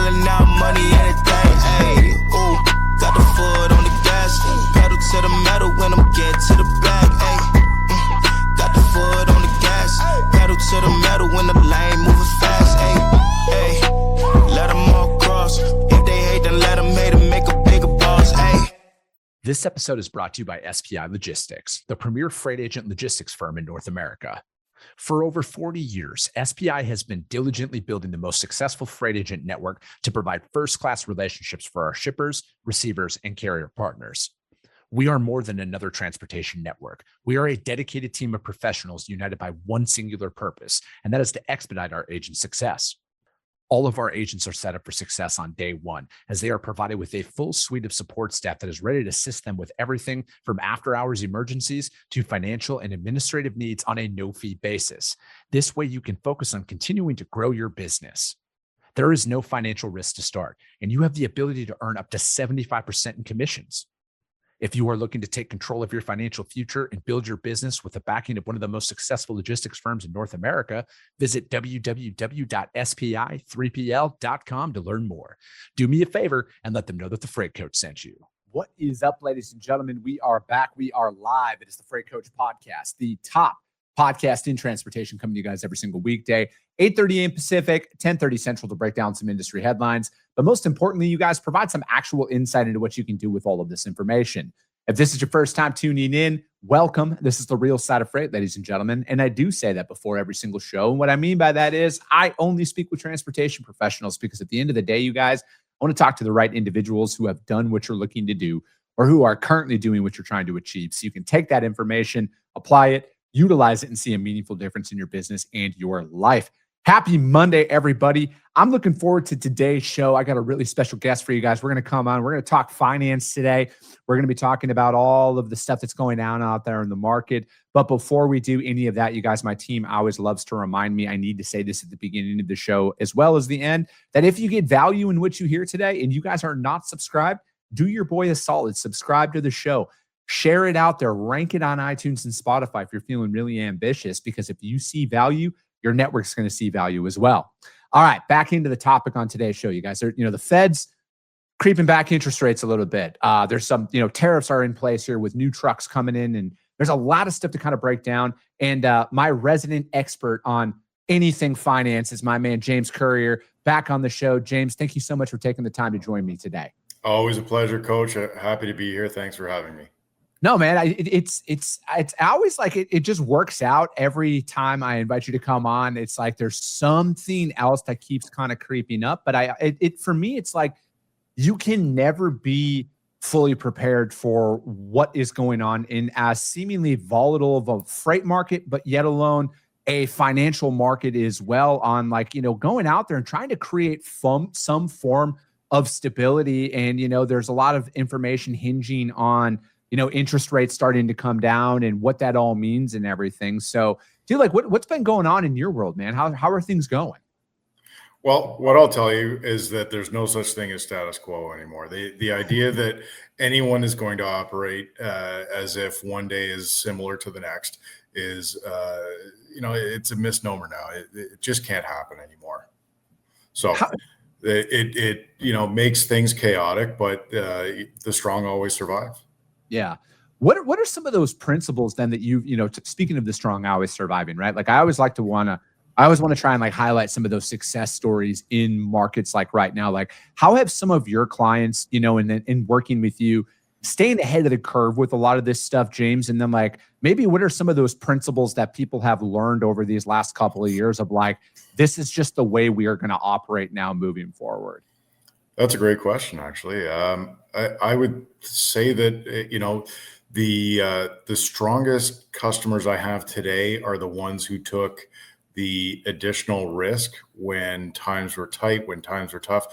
shelling out money, anything. Ayy, ooh, got the foot on the gas, pedal to the metal when I'm get to the back. Ayy, got the foot on the gas, pedal to the metal when the lane moving fast. Ayy, ayy, let them all cross. If they hate, then let them hate and make a bigger boss. Ayy. This episode is brought to you by SPI Logistics, the premier freight agent logistics firm in North America. For over 40 years, SPI has been diligently building the most successful freight agent network to provide first-class relationships for our shippers, receivers, and carrier partners. We are more than another transportation network. We are a dedicated team of professionals united by one singular purpose, and that is to expedite our agents' success. All of our agents are set up for success on day one, as they are provided with a full suite of support staff that is ready to assist them with everything from after-hours emergencies to financial and administrative needs on a no-fee basis. This way, you can focus on continuing to grow your business. There is no financial risk to start, and you have the ability to earn up to 75% in commissions. If you are looking to take control of your financial future and build your business with the backing of one of the most successful logistics firms in North America, visit www.spi3pl.com to learn more. Do me a favor and let them know that the Freight Coach sent you. What is up, ladies and gentlemen? We are back. We are live. It is the Freight Coach Podcast, the top podcast in transportation, coming to you guys every single weekday, 8:30 a.m. Pacific, 10:30 Central, to break down some industry headlines. But most importantly, you guys provide some actual insight into what you can do with all of this information. If this is your first time tuning in, welcome. This is the real side of freight, ladies and gentlemen. And I do say that before every single show. And what I mean by that is I only speak with transportation professionals, because at the end of the day, you guys, I want to talk to the right individuals who have done what you're looking to do or who are currently doing what you're trying to achieve. So you can take that information, apply it, utilize it, and see a meaningful difference in your business and your life. Happy Monday, everybody. I'm looking forward to today's show. I got a really special guest for you guys. We're going to come on. We're going to talk finance today. We're going to be talking about all of the stuff that's going on out there in the market. But before we do any of that, you guys, my team always loves to remind me, I need to say this at the beginning of the show as well as the end, that if you get value in what you hear today and you guys are not subscribed, do your boy a solid. Subscribe to the show. Share it out there. Rank it on iTunes and Spotify if you're feeling really ambitious, because if you see value, your network's going to see value as well. All right, back into the topic on today's show, you guys. The Fed's creeping back interest rates a little bit. There's some, tariffs are in place here with new trucks coming in, and there's a lot of stuff to kind of break down. And my resident expert on anything finance is my man, James Currier, back on the show. James, thank you so much for taking the time to join me today. Always a pleasure, Coach. Happy to be here. Thanks for having me. No, man, it's always like it just works out every time I invite you to come on. It's like there's something else that keeps kind of creeping up. But for me, it's like you can never be fully prepared for what is going on in as seemingly volatile of a freight market, but yet alone a financial market as well, on going out there and trying to create some form of stability. And, there's a lot of information hinging on interest rates starting to come down and what that all means and everything. So, dude, what's been going on in your world, man? How are things going? Well, what I'll tell you is that there's no such thing as status quo anymore. The idea that anyone is going to operate as if one day is similar to the next is, it's a misnomer now. It just can't happen anymore. So it makes things chaotic, but the strong always survive. Yeah. What are some of those principles then that speaking of the strong always surviving, right? Like I always want to try and highlight some of those success stories in markets like right now. Like how have some of your clients, in working with you, staying ahead of the curve with a lot of this stuff, James? And then maybe what are some of those principles that people have learned over these last couple of years of this is just the way we are going to operate now moving forward? That's a great question, actually. I would say that, the strongest customers I have today are the ones who took the additional risk when times were tight, when times were tough.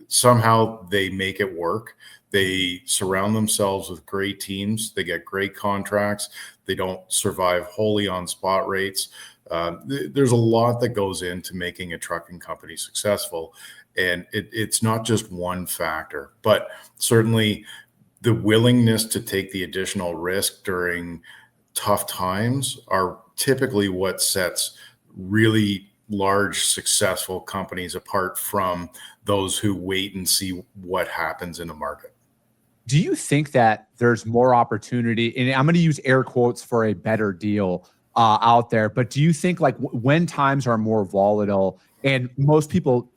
Somehow they make it work. They surround themselves with great teams. They get great contracts. They don't survive wholly on spot rates. There's a lot that goes into making a trucking company successful. And it's not just one factor, but certainly the willingness to take the additional risk during tough times are typically what sets really large successful companies apart from those who wait and see what happens in the market. Do you think that there's more opportunity, and I'm going to use air quotes, for a better deal out there, but do you think like when times are more volatile and most people,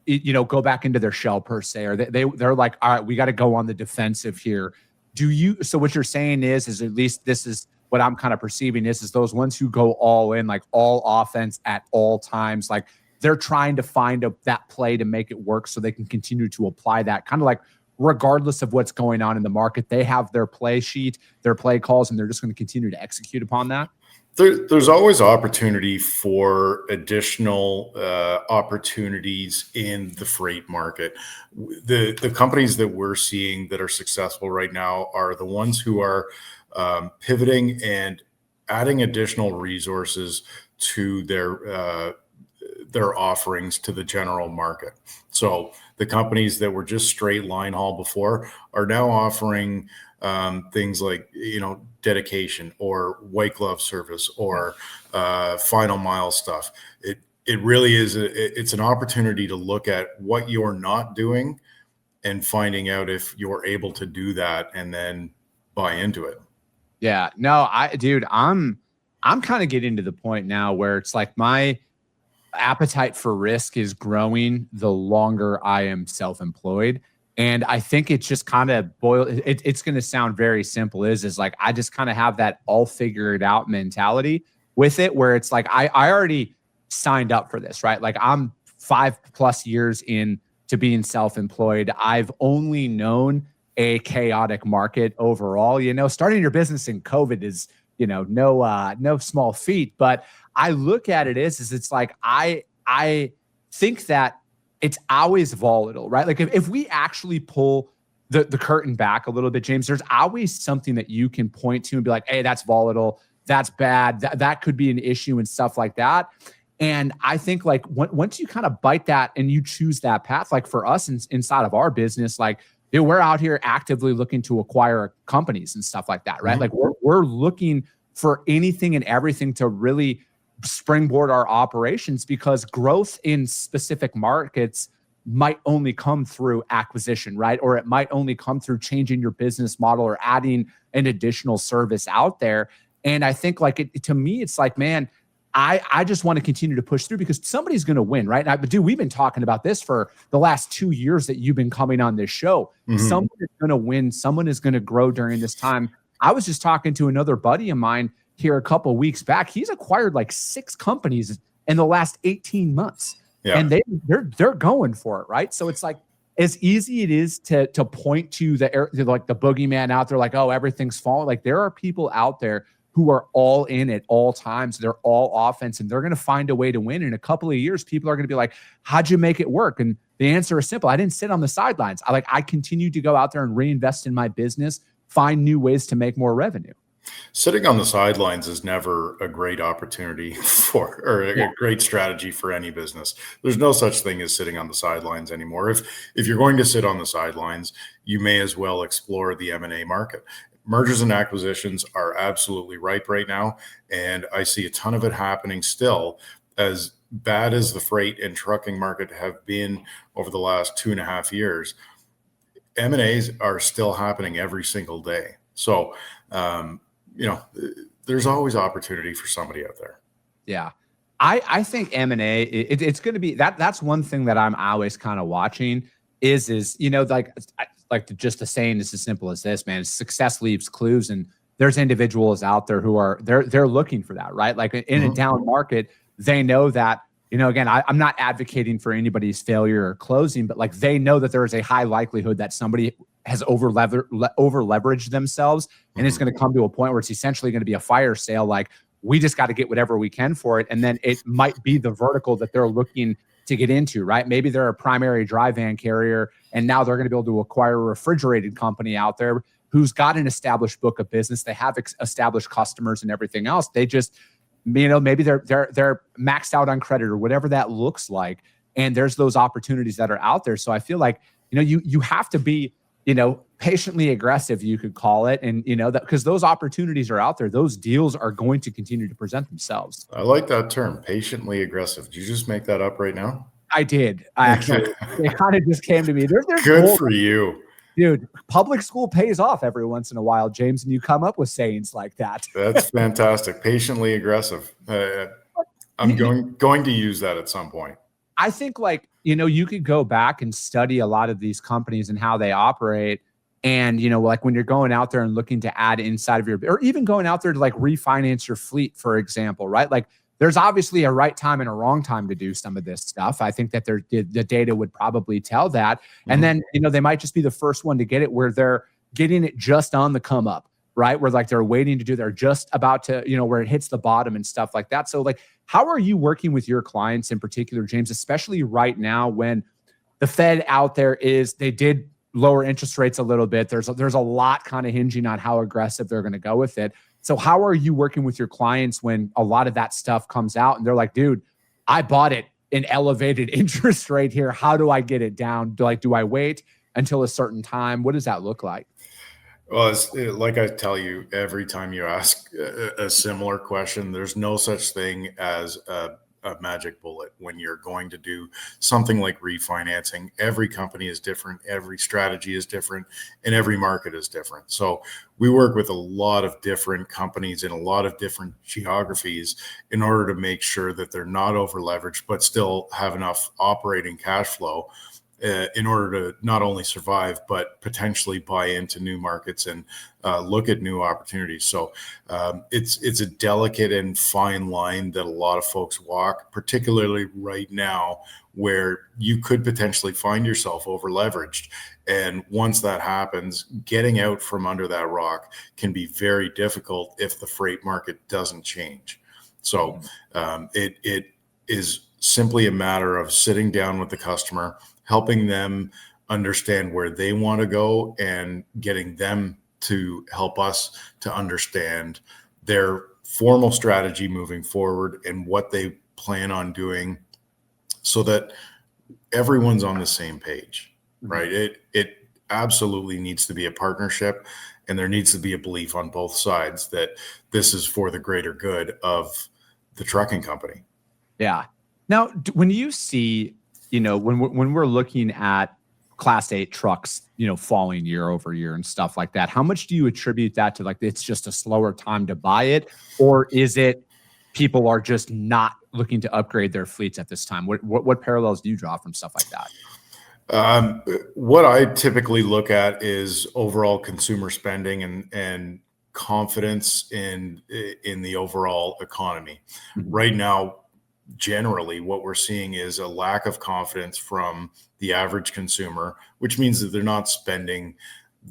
go back into their shell per se, or they're like, all right, we got to go on the defensive here. So what you're saying is at least this is what I'm kind of perceiving is those ones who go all in, like all offense at all times, like they're trying to find that play to make it work so they can continue to apply that, kind of like regardless of what's going on in the market, they have their play sheet, their play calls, and they're just going to continue to execute upon that? There's always opportunity for additional opportunities in the freight market. The companies that we're seeing that are successful right now are the ones who are pivoting and adding additional resources to their offerings to the general market. So the companies that were just straight line haul before are now offering things like, dedication or white glove service or final mile stuff. It really is. It's an opportunity to look at what you're not doing and finding out if you're able to do that and then buy into it. Yeah, no, I'm kind of getting to the point now where it's like my appetite for risk is growing the longer I am self-employed. And I think it's just kind of it's going to sound very simple is like, I just kind of have that all figured out mentality with it, where it's like, I already signed up for this, right? Like I'm 5+ years in to being self-employed. I've only known a chaotic market overall. Starting your business in COVID is, no small feat, but I look at it is it's like, I think that it's always volatile, right? Like if we actually pull the curtain back a little bit, James, there's always something that you can point to and be like, hey, that's volatile. That's bad. That could be an issue and stuff like that. And I think like once you kind of bite that and you choose that path, like for us inside of our business, like we're out here actively looking to acquire companies and stuff like that, right? Mm-hmm. Like we're looking for anything and everything to really springboard our operations, because growth in specific markets might only come through acquisition, right? Or it might only come through changing your business model or adding an additional service out there. And I think like to me, it's like, man, I just want to continue to push through because somebody's going to win, right? But dude, we've been talking about this for the last 2 years that you've been coming on this show. Mm-hmm. Someone is going to win. Someone is going to grow during this time. I was just talking to another buddy of mine here a couple of weeks back. He's acquired like 6 companies in the last 18 months. Yeah. And they're going for it, right? So it's like, as easy it is to point to the boogeyman out there, like, oh, everything's falling. Like there are people out there who are all in at all times. They're all offense, and they're going to find a way to win. In a couple of years, people are going to be like, how'd you make it work? And the answer is simple. I didn't sit on the sidelines. I continued to go out there and reinvest in my business, find new ways to make more revenue. Sitting on the sidelines is never a great opportunity a great strategy for any business. There's no such thing as sitting on the sidelines anymore. If you're going to sit on the sidelines, you may as well explore the M&A market. Mergers and acquisitions are absolutely ripe right now, and I see a ton of it happening still. As bad as the freight and trucking market have been over the last 2.5 years, M&As are still happening every single day. So, there's always opportunity for somebody out there. Yeah. I think M&A, it's going to be that's one thing that I'm always kind of watching is just the saying is as simple as this, man. Success leaves clues, and there's individuals out there who are they're looking for that, right? Like in a down market, they know that, again, I'm not advocating for anybody's failure or closing, but like they know that there is a high likelihood that somebody has over leveraged themselves, and it's going to come to a point where it's essentially going to be a fire sale. Like we just got to get whatever we can for it, and then it might be the vertical that they're looking to get into, right? Maybe they're a primary dry van carrier, and now they're going to be able to acquire a refrigerated company out there who's got an established book of business. They have established customers and everything else. They just, maybe they're maxed out on credit or whatever that looks like. And there's those opportunities that are out there. So I feel like, you have to be, patiently aggressive, you could call it. And, that because those opportunities are out there, those deals are going to continue to present themselves. I like that term, patiently aggressive. Did you just make that up right now? I did. I actually, it kind of just came to me. There's Good for you. Dude, public school pays off every once in a while, James, and you come up with sayings like that. That's fantastic. Patiently aggressive. I'm going to use that at some point. I think you could go back and study a lot of these companies and how they operate. And, like when you're going out there and looking to add inside of or even going out there to like refinance your fleet, for example, right? Like there's obviously a right time and a wrong time to do some of this stuff. I think that the data would probably tell that. And then, they might just be the first one to get it where they're getting it just on the come up, right? Where like they're waiting to do, they're just about to, where it hits the bottom and stuff like that. So like, how are you working with your clients in particular, James, especially right now when the Fed out there they did lower interest rates a little bit. There's a lot kind of hinging on how aggressive they're going to go with it. So how are you working with your clients when a lot of that stuff comes out and they're like, dude, I bought it in elevated interest rate here. How do I get it down? Do I wait until a certain time? What does that look like? Well, it's like I tell you, every time you ask a similar question, there's no such thing as a magic bullet when you're going to do something like refinancing. Every company is different, every strategy is different, and every market is different. So we work with a lot of different companies in a lot of different geographies in order to make sure that they're not over leveraged, but still have enough operating cash flow in order to not only survive, but potentially buy into new markets and look at new opportunities. So it's a delicate and fine line that a lot of folks walk, particularly right now, where you could potentially find yourself over leveraged. And once that happens, getting out from under that rock can be very difficult if the freight market doesn't change. So it is simply a matter of sitting down with the customer, helping them understand where they want to go and getting them to help us to understand their formal strategy moving forward and what they plan on doing so that everyone's on the same page, right? It absolutely needs to be a partnership, and there needs to be a belief on both sides that this is for the greater good of the trucking company. Yeah. Now, when you see, when we're looking at Class 8 trucks, falling year over year and stuff like that, how much do you attribute that to like it's just a slower time to buy it, or is it people are just not looking to upgrade their fleets at this time? What parallels do you draw from stuff like that? What I typically look at is overall consumer spending and confidence in the overall economy. Right now, generally what we're seeing is a lack of confidence from the average consumer, which means that they're not spending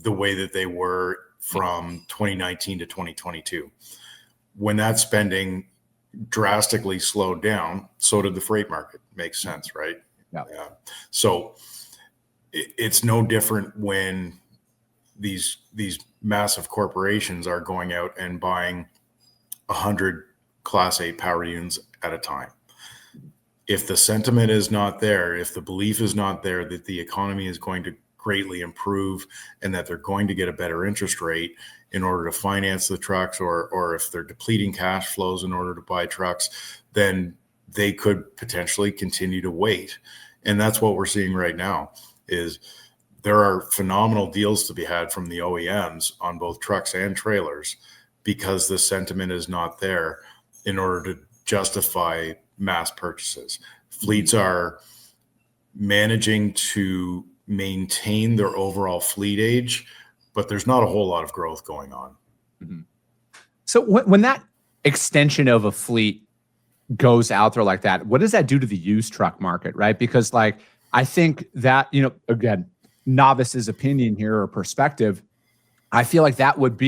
the way that they were from 2019 to 2022. When that spending drastically slowed down, so did the freight market. Makes sense, right? Yeah. So it's no different when these massive corporations are going out and buying 100 Class 8 power units at a time. If the sentiment is not there, if the belief is not there that the economy is going to greatly improve and that they're going to get a better interest rate in order to finance the trucks, or if they're depleting cash flows in order to buy trucks, then they could potentially continue to wait. And that's what we're seeing right now is there are phenomenal deals to be had from the OEMs on both trucks and trailers because the sentiment is not there in order to justify mass purchases. Fleets are managing to maintain their overall fleet age, but there's not a whole lot of growth going on. So when that extension of a fleet goes out there like that, what does that do to the used truck market, right? Because like, I think that, again, novice's opinion here or perspective, I feel like that would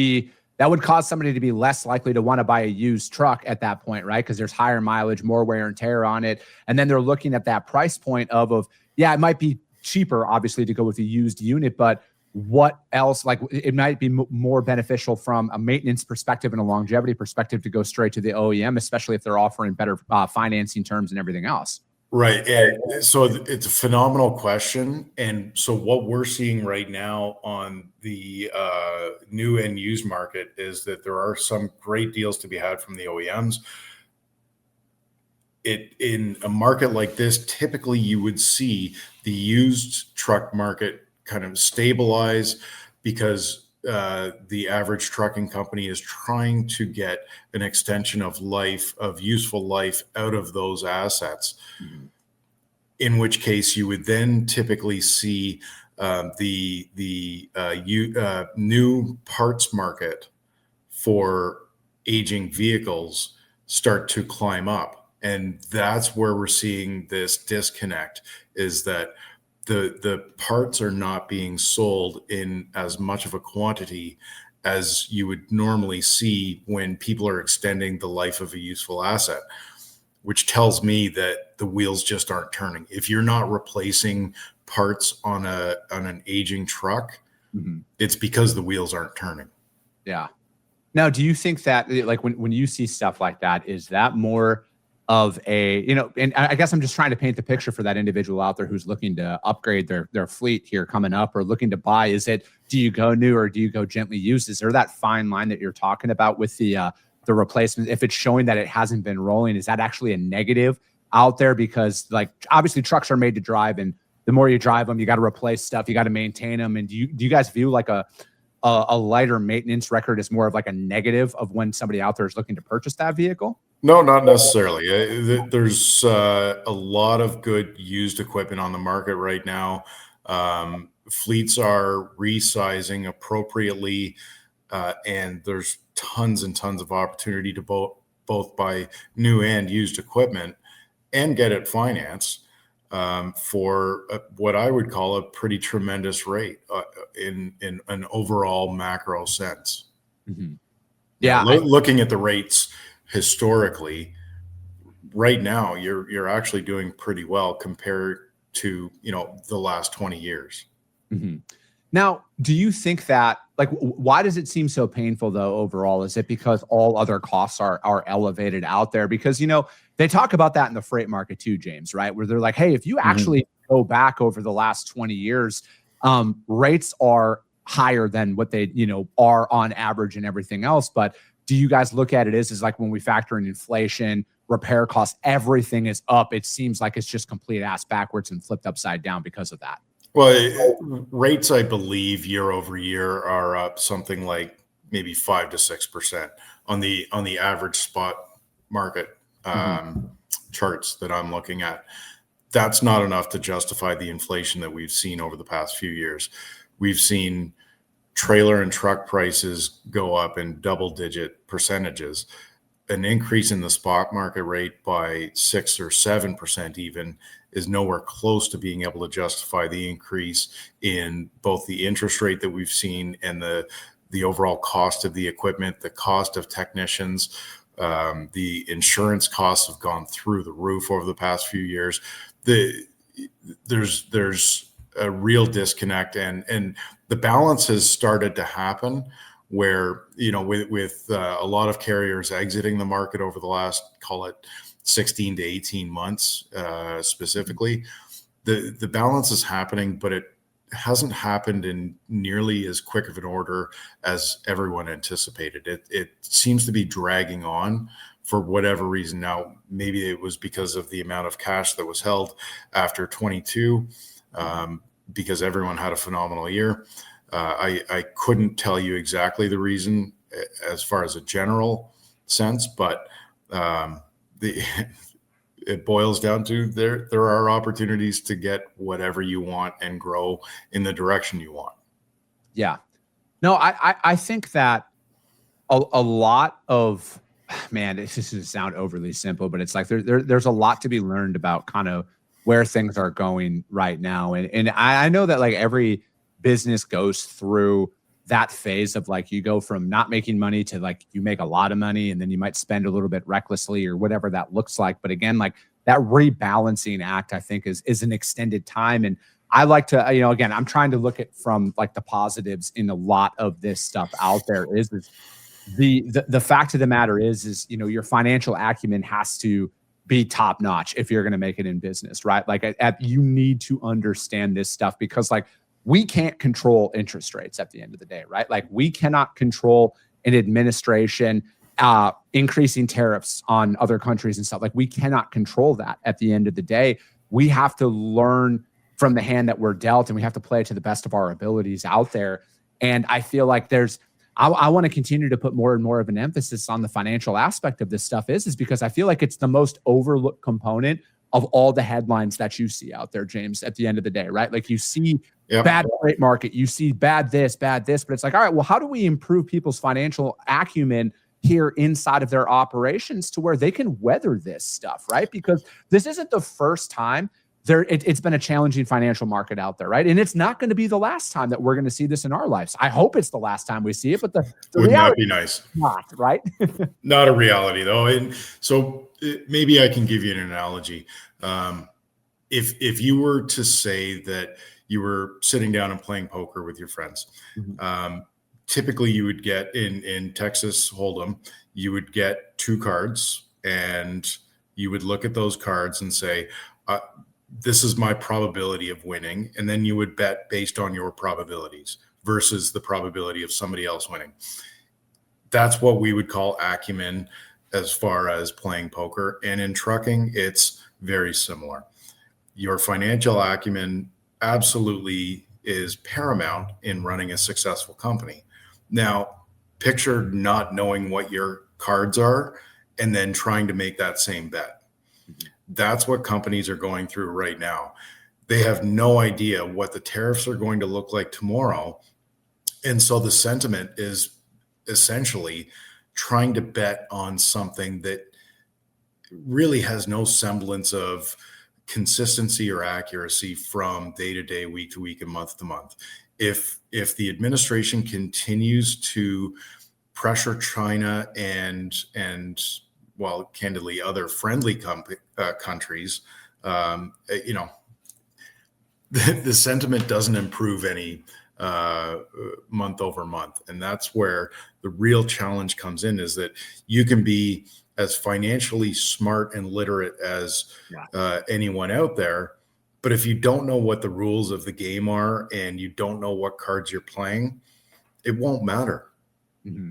cause somebody to be less likely to want to buy a used truck at that point, right? Because there's higher mileage, more wear and tear on it. And then they're looking at that price point of it might be cheaper, obviously, to go with a used unit, but what else? Like it might be more beneficial from a maintenance perspective and a longevity perspective to go straight to the OEM, especially if they're offering better financing terms and everything else. Right. And so it's a phenomenal question. And so what we're seeing right now on the new and used market is that there are some great deals to be had from the OEMs. In a market like this, typically you would see the used truck market kind of stabilize because the average trucking company is trying to get an extension of life, of useful life out of those assets. Mm-hmm. In which case you would then typically see the new parts market for aging vehicles start to climb up, and that's where we're seeing this disconnect, is that the parts are not being sold in as much of a quantity as you would normally see when people are extending the life of a useful asset, which tells me that the wheels just aren't turning. If you're not replacing parts on an aging truck, Mm-hmm. it's because the wheels aren't turning. Yeah. Now, do you think that, like, when you see stuff like that, is that more of a, and I guess I'm just trying to paint the picture for that individual out there who's looking to upgrade their fleet here coming up, or looking to buy? Is it, do you go new or do you go gently used? Is there that fine line that you're talking about with the replacement? If it's showing that it hasn't been rolling, is that actually a negative out there? Because, like, obviously trucks are made to drive, and the more you drive them, you got to replace stuff, you got to maintain them. And do you guys view like a lighter maintenance record as more of like a negative of when somebody out there is looking to purchase that vehicle? No, not necessarily. There's a lot of good used equipment on the market right now. Fleets are resizing appropriately, and there's tons and tons of opportunity to both buy new and used equipment and get it financed for what I would call a pretty tremendous rate in an overall macro sense. Mm-hmm. Yeah, Yeah. looking at the rates historically, right now you're actually doing pretty well compared to the last 20 years. Mm-hmm. Now, do you think that, like, why does it seem so painful though overall? Is it because all other costs are elevated out there? Because they talk about that in the freight market too, James, right? Where they're like, hey, if you actually go back over the last 20 years, rates are higher than what they are on average and everything else. But do you guys look at it as like, when we factor in inflation, repair costs, everything is up? It seems like it's just complete ass backwards and flipped upside down because of that. Well, rates, I believe, year over year are up something like maybe 5 to 6% on the average spot market charts that I'm looking at. That's not enough to justify the inflation that we've seen over the past few years. We've seen trailer and truck prices go up in double-digit percentages. An increase in the spot market rate by 6 or 7% even is nowhere close to being able to justify the increase in both the interest rate that we've seen and the overall cost of the equipment, the cost of technicians. The insurance costs have gone through the roof over the past few years. There's a real disconnect, and the balance has started to happen where, with a lot of carriers exiting the market over the last, call it 16 to 18 months, specifically, the balance is happening, but it hasn't happened in nearly as quick of an order as everyone anticipated. It seems to be dragging on for whatever reason. Now, maybe it was because of the amount of cash that was held after 22, because everyone had a phenomenal year. I couldn't tell you exactly the reason as far as a general sense, but it boils down to there are opportunities to get whatever you want and grow in the direction you want. Yeah. No, I think that a lot of, man, this doesn't sound overly simple, but it's like there's a lot to be learned about kind of where things are going right now. And I know that, like, every business goes through that phase of, like, you go from not making money to, like, you make a lot of money, and then you might spend a little bit recklessly or whatever that looks like. But again, like, that rebalancing act, I think, is an extended time. And I like to, again, I'm trying to look at from, like, the positives in a lot of this stuff out there. Is the fact of the matter is your financial acumen has to be top notch if you're going to make it in business, right? Like you need to understand this stuff because like we can't control interest rates at the end of the day, right? Like we cannot control an administration increasing tariffs on other countries and stuff. Like we cannot control that at the end of the day. We have to learn from the hand that we're dealt and we have to play to the best of our abilities out there. And I feel like I want to continue to put more and more of an emphasis on the financial aspect of this stuff is because I feel like it's the most overlooked component of all the headlines that you see out there, James, at the end of the day, right? Like you see bad freight market, you see bad this, but it's like, all right, well, how do we improve people's financial acumen here inside of their operations to where they can weather this stuff, right? Because this isn't the first time it's been a challenging financial market out there, right? And it's not going to be the last time that we're going to see this in our lives. I hope it's the last time we see it, but the wouldn't that be nice? Not, right? Not a reality though. And so maybe I can give you an analogy. If you were to say that you were sitting down and playing poker with your friends, typically you would get in Texas Hold'em, you would get 2 cards and you would look at those cards and say, this is my probability of winning. And then you would bet based on your probabilities versus the probability of somebody else winning. That's what we would call acumen as far as playing poker. And in trucking, it's very similar. Your financial acumen absolutely is paramount in running a successful company. Now, picture not knowing what your cards are and then trying to make that same bet. That's what companies are going through right now. They have no idea what the tariffs are going to look like tomorrow. And so the sentiment is essentially trying to bet on something that really has no semblance of consistency or accuracy from day to day, week to week, and month to month. If the administration continues to pressure China and well, candidly, other friendly countries, the sentiment doesn't improve any month over month. And that's where the real challenge comes in, is that you can be as financially smart and literate as anyone out there, but if you don't know what the rules of the game are and you don't know what cards you're playing, it won't matter. Mm-hmm.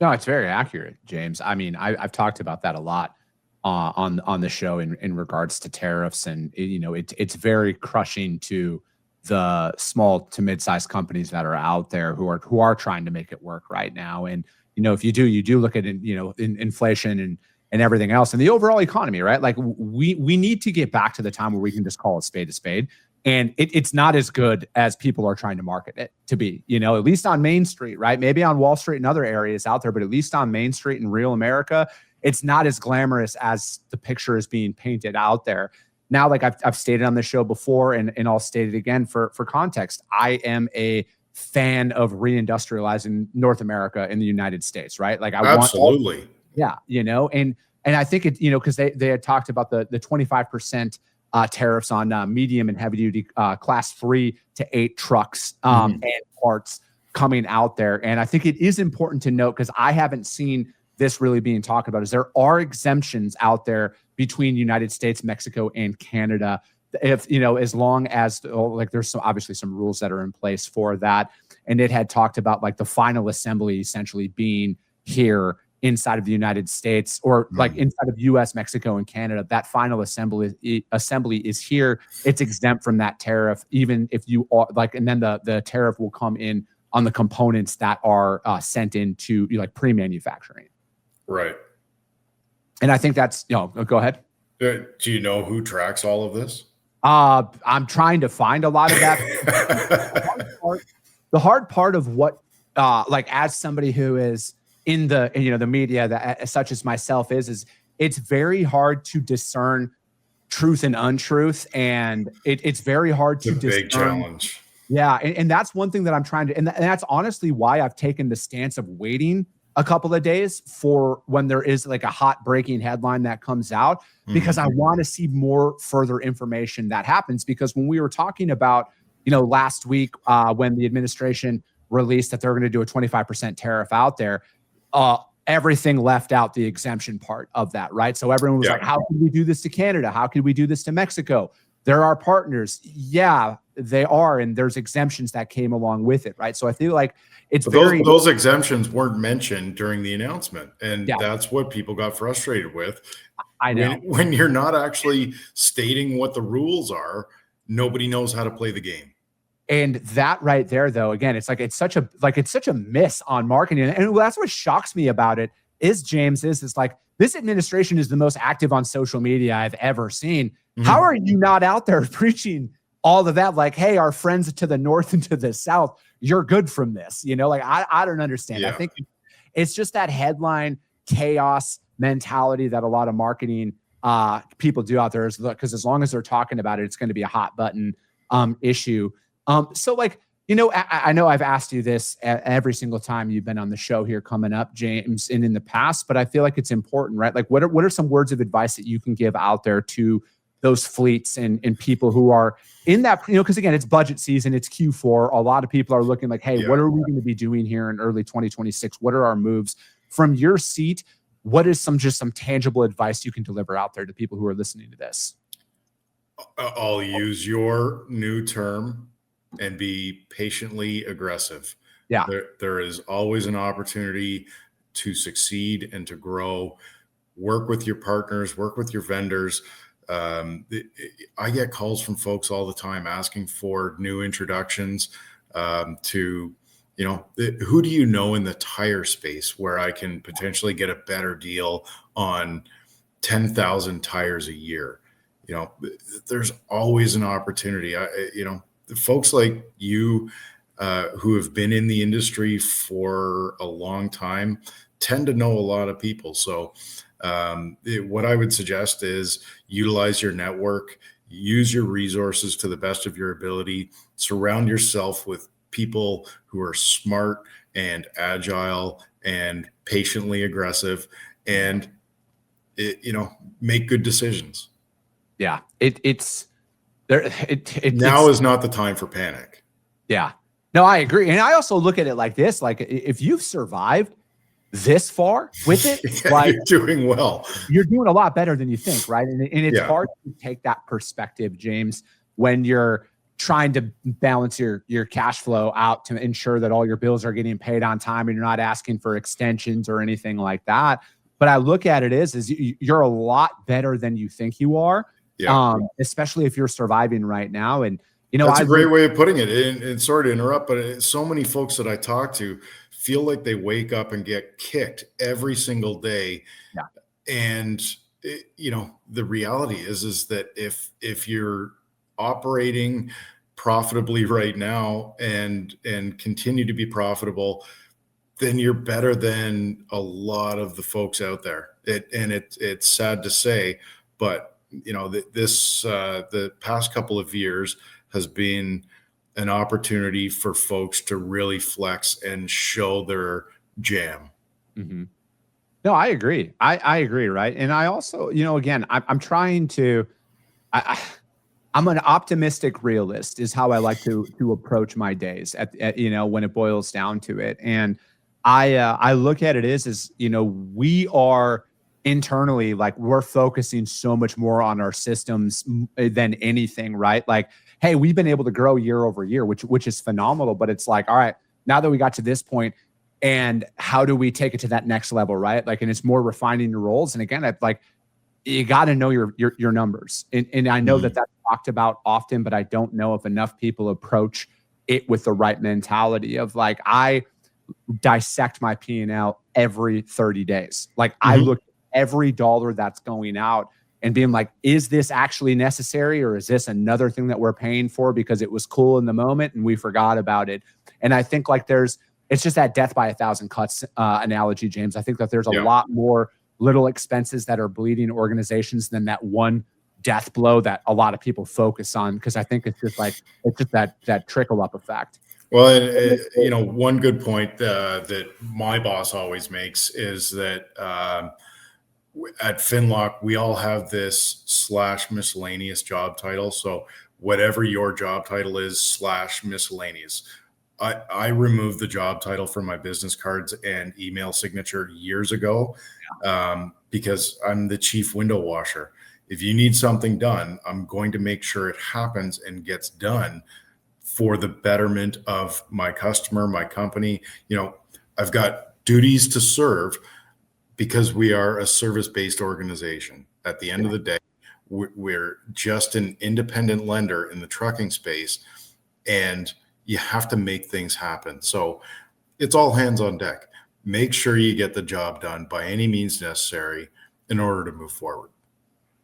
No, it's very accurate, James. I mean, I've talked about that a lot on the show in regards to tariffs, and it's very crushing to the small to mid-sized companies that are out there who are trying to make it work right now. And if you do look at in inflation and everything else and the overall economy, right? Like we need to get back to the time where we can just call a spade. And it's not as good as people are trying to market it to be, at least on Main Street, right? Maybe on Wall Street and other areas out there, but at least on Main Street in real America, it's not as glamorous as the picture is being painted out there. Now, like I've stated on the show before, and I'll state it again for context, I am a fan of reindustrializing North America in the United States, right? Like absolutely. And I think it, because they had talked about the 25% tariffs on medium and heavy duty class 3 to 8 trucks and parts coming out there. And I think it is important to note, because I haven't seen this really being talked about, is there are exemptions out there between United States, Mexico, and Canada. If, as long as there's obviously some rules that are in place for that. And it had talked about like the final assembly essentially being here inside of the United States, or like inside of US, Mexico, and Canada. That final assembly is here. It's exempt from that tariff, even if you are and then the tariff will come in on the components that are sent into pre-manufacturing. Right. And I think that's, go ahead. Do you know who tracks all of this? I'm trying to find a lot of that. The hard part of what, as somebody who is in the, the media that such as myself is it's very hard to discern truth and untruth. And it's very hard to discern. Big challenge. Yeah. And that's one thing that I'm trying to, and that's honestly why I've taken the stance of waiting a couple of days for when there is like a hot breaking headline that comes out, because I want to see more further information that happens. Because when we were talking about, last week when the administration released that they're going to do a 25% tariff out there, everything left out the exemption part of that, right? So everyone was like, how can we do this to Canada? How can we do this to Mexico? They're our partners. Yeah, they are. And there's exemptions that came along with it, right? So I feel like it's those exemptions weren't mentioned during the announcement. And Yeah. that's what people got frustrated with. I know. When you're not actually stating what the rules are, nobody knows how to play the game. And that right there, though, again, it's such a miss on marketing. And that's what shocks me about it is, James, is like, this administration is the most active on social media I've ever seen. Mm-hmm. How are you not out there preaching all of that? Like, hey, our friends to the north and to the south, you're good from this. You know, like, I don't understand. Yeah. I think it's just that headline chaos mentality that a lot of marketing people do out there, is because as long as they're talking about it, it's going to be a hot button issue. So like, you know, I know I've asked you this every single time you've been on the show here coming up, James, and in the past, but I feel like it's important, right? Like, what are some words of advice that you can give out there to those fleets and people who are in that, you know, because again, it's budget season, it's Q4. A lot of people are looking like, hey, what are we going to be doing here in early 2026? What are our moves? From your seat, what is some tangible advice you can deliver out there to people who are listening to this? I'll use your new term and be patiently aggressive. Yeah. There is always an opportunity to succeed and to grow. Work with your partners, work with your vendors. I get calls from folks all the time asking for new introductions to, you know, who do you know in the tire space where I can potentially get a better deal on 10,000 tires a year? You know, there's always an opportunity. You know, folks like you who have been in the industry for a long time tend to know a lot of people. So what I would suggest is utilize your network, use your resources to the best of your ability, surround yourself with people who are smart and agile and patiently aggressive, and you know, make good decisions. Yeah, it's there. Now is not the time for panic. Yeah, no, I agree, and I also look at it like this: like, if you've survived this far with it, yeah, like, you're doing well. You're doing a lot better than you think, right? And it's hard to take that perspective, James, when you're trying to balance your cash flow out to ensure that all your bills are getting paid on time and you're not asking for extensions or anything like that. But I look at it is you're a lot better than you think you are. Yeah. Especially if you're surviving right now. And, you know, that's a great way of putting it. And sorry to interrupt, but so many folks that I talk to feel like they wake up and get kicked every single day. Yeah. And, you know, the reality is that if you're operating profitably right now and continue to be profitable, then you're better than a lot of the folks out there. It's sad to say, but you know, the past couple of years has been an opportunity for folks to really flex and show their jam. Mm-hmm. No, I agree. I agree. Right. And I also, you know, again, I'm trying to, I'm an optimistic realist is how I like to approach my days at you know, when it boils down to it. And I look at it as, you know, we are internally, like, we're focusing so much more on our systems than anything, right? Like, hey, we've been able to grow year over year, which is phenomenal, but it's like, all right, now that we got to this point, and how do we take it to that next level, right? Like, and it's more refining your roles. And again, I've like, you got to know your numbers. And I know that that's talked about often, but I don't know if enough people approach it with the right mentality of like, I dissect my P&L every 30 days. Like, I look at every dollar that's going out and being like, is this actually necessary? Or is this another thing that we're paying for because it was cool in the moment and we forgot about it? And I think like it's just that death by 1,000 cuts analogy, James. I think that there's a lot more little expenses that are bleeding organizations than that one death blow that a lot of people focus on. Because I think it's just that trickle up effect. Well, and, you know, one good point that my boss always makes is that at Finlock, we all have this / miscellaneous job title. So whatever your job title is / miscellaneous, I removed the job title from my business cards and email signature years ago because I'm the chief window washer. If you need something done, I'm going to make sure it happens and gets done for the betterment of my customer, my company. I've got duties to serve because we are a service-based organization. At the end of the day, we're just an independent lender in the trucking space, and you have to make things happen. So it's all hands on deck. Make sure you get the job done by any means necessary in order to move forward.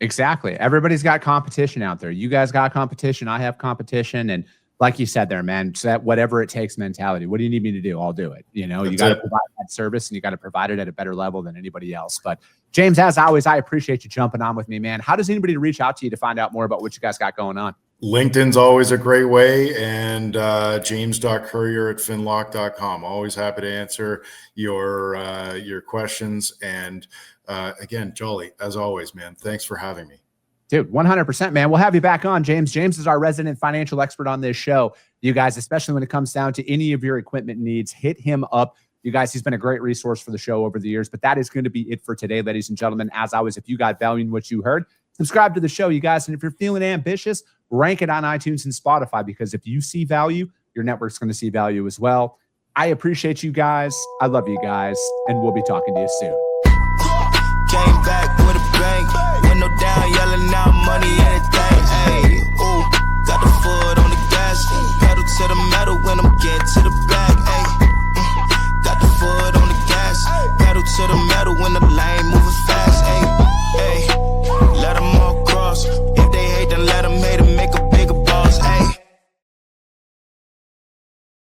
Exactly. Everybody's got competition out there. You guys got competition. I have competition. And like you said there, man, it's that whatever it takes mentality. What do you need me to do? I'll do it. You got to provide that service, and you got to provide it at a better level than anybody else. But James, as always, I appreciate you jumping on with me, man. How does anybody reach out to you to find out more about what you guys got going on? LinkedIn's always a great way, and james.currier@finlock.com. Always happy to answer your questions. And again, Jolly, as always, man, thanks for having me. Dude, 100%, man. We'll have you back on, James. James is our resident financial expert on this show. You guys, especially when it comes down to any of your equipment needs, hit him up. You guys, he's been a great resource for the show over the years. But that is going to be it for today, ladies and gentlemen. As always, if you got value in what you heard, subscribe to the show, you guys. And if you're feeling ambitious, rank it on iTunes and Spotify, because if you see value, your network's going to see value as well. I appreciate you guys. I love you guys. And we'll be talking to you soon. Came back with a bang, window down, yelling out money, anything.